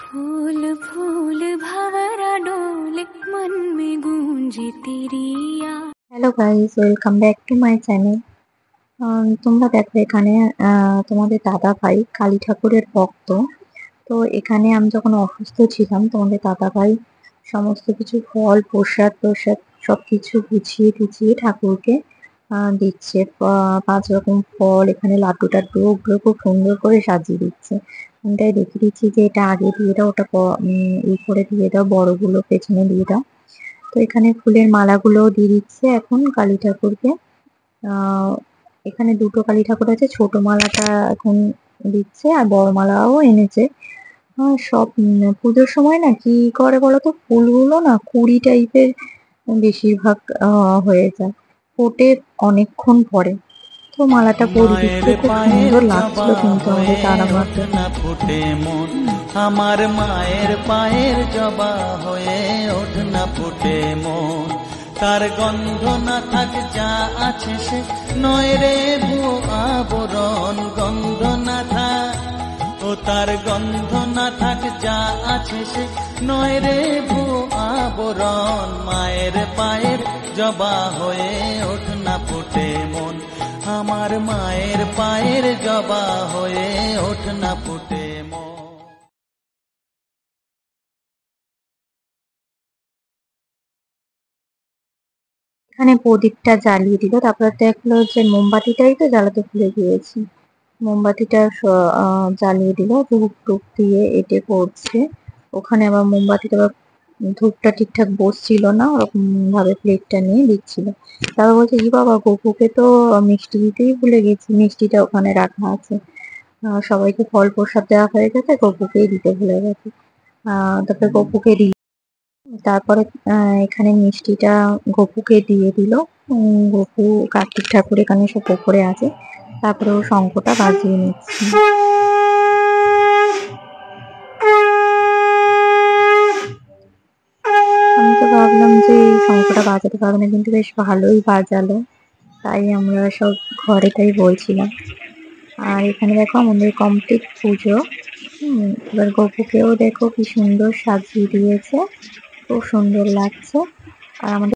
फूल फूल भंवरा डोले मन में गूंजे तेरी याद। Hello guys, welcome back to my channel. তোমরা দেখো এখানে তোমাদের দাদা ভাই কালী ঠাকুরের ভক্ত। তো এখানে আমি যখন অসুস্থ ছিলাম তোমাদের দাদা ভাই সমস্ত কিছু ফল প্রসাদ প্রসাদ সবকিছু গুছিয়ে টুছিয়ে ঠাকুরকে দিচ্ছে। 5 রকম ফল, এখানে লাড্ডু টাড্ডু ওগুলো খুব সুন্দর করে সাজিয়ে দিচ্ছে। আমি তাই দেখিয়ে দিচ্ছি যে এটা আগে দিয়ে দাও, ওটা ই করে দিয়ে দাও, বড়গুলো পেছনে দিয়ে দাও। তো এখানে ফুলের মালাগুলো দিয়ে দিচ্ছে এখন কালী ঠাকুরকে। আহ এখানে দুটো কালী ঠাকুর আছে, ছোট মালাটা এখন দিচ্ছে আর বড় মালাও এনেছে। সব পুজোর সময় না কি করে বলতো, ফুলগুলো না কুড়ি টাইপের বেশিরভাগ হয়ে যায়, ফোটে অনেকক্ষণ পরে। তো মালাটা পরিয়ে দিচ্ছে, খুব সুন্দর লাগছিল কিন্তু আমাদের তারা মাকে। ফুটে মন আমার মায়ের পায়ের জবা হয়ে ওঠ না ফুটে মন, তার গন্ধ না থাক যা আছে সে নয় রে ভুয়ো আবরণ, গন্ধ না থাক ও তার গন্ধ না থাক যা আছে সে নয় রে ভুয়ো আবরণ, মায়ের পায়ের জবা হয়ে ওঠ না ফুটে মন আমার মায়ের পায়ের জবা হয়ে ওঠ না ফুটে মন। এখানে প্রদীপটা জ্বালিয়ে দিল, তারপর দেখলো যে মোমবাতিটাই তো জ্বালাতে ভুলে গিয়েছি। মোমবাতিটা জ্বালিয়ে দিল, ধূপ টুপ দিয়ে এটে করছে। ওখানে আবার মোমবাতিটা আবার ধূপটা ঠিকঠাক বসছিল না, ওরকম ভাবে প্লেটটা নিয়ে দিচ্ছিল। তারপর বলছে কি বাবা, গপুকে তো মিষ্টি দিতেই ভুলে গেছি, মিষ্টিটা ওখানে রাখা আছে। সবাইকে ফল প্রসাদ দেওয়া হয়ে গেছে, গপুকেই দিতে ভুলে গেছে। তারপরে গপুকে তারপরে এখানে মিষ্টিটা গপুকে দিয়ে দিল। গপু কার্তিক ঠাকুর এখানে সব উপরে আছে, তারপরে ও শঙ্খটা বাজিয়ে নিচ্ছে। আমি তো ভাবলাম যে এই শঙ্খটা বাজাতে পারবে না, কিন্তু বেশ ভালোই বাজালো, তাই আমরা সব ঘরে তাই বলছিলাম। আর এখানে দেখো আমাদের কমপ্লিট পুজো। এবার গপুকেও দেখো কি সুন্দর সাজিয়ে দিয়েছে, খুব সুন্দর লাগছে। আর আমাদের